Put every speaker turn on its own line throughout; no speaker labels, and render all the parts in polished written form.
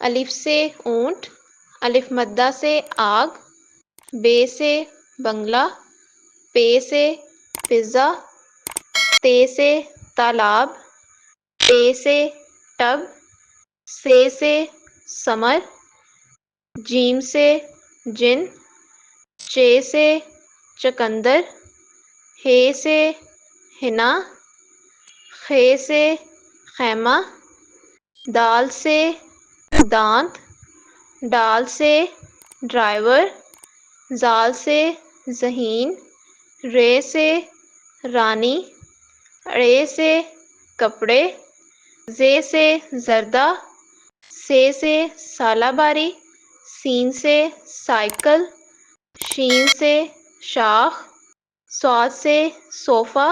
الف سے اونٹ، الف مدہ سے آگ، بے سے بنگلہ، پے سے پزا، تے سے تالاب، ٹے سے ٹب، سے سمر، جیم سے جن، چے سے چقندر، ہے سے ہنا، خے سے خیمہ، دال سے دانت، ڈال سے ڈرائیور، زال سے ذہین، رے سے رانی، ڑے سے کپڑے، زے سے زردہ، سے سالہ باری، سین سے سائیکل، شین سے شاخ، صاد سے صوفہ،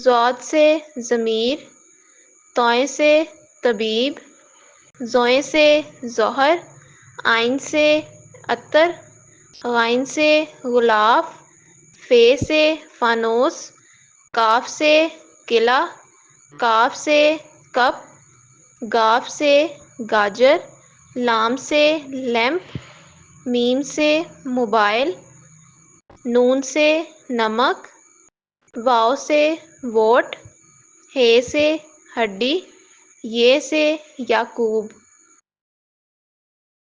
ضاد سے ضمیر، طوئیں سے طبیب، زوئیں سے ظہر، آئن سے عطر، غائن سے غلاف، فے سے فانوس، کاف سے قلعہ، کاف سے کپ، گاف سے گاجر، لام سے لیمپ، میم سے موبائل، نون سے نمک، واو سے ووٹ، ہے سے ہڈی، یہ سے یعقوب۔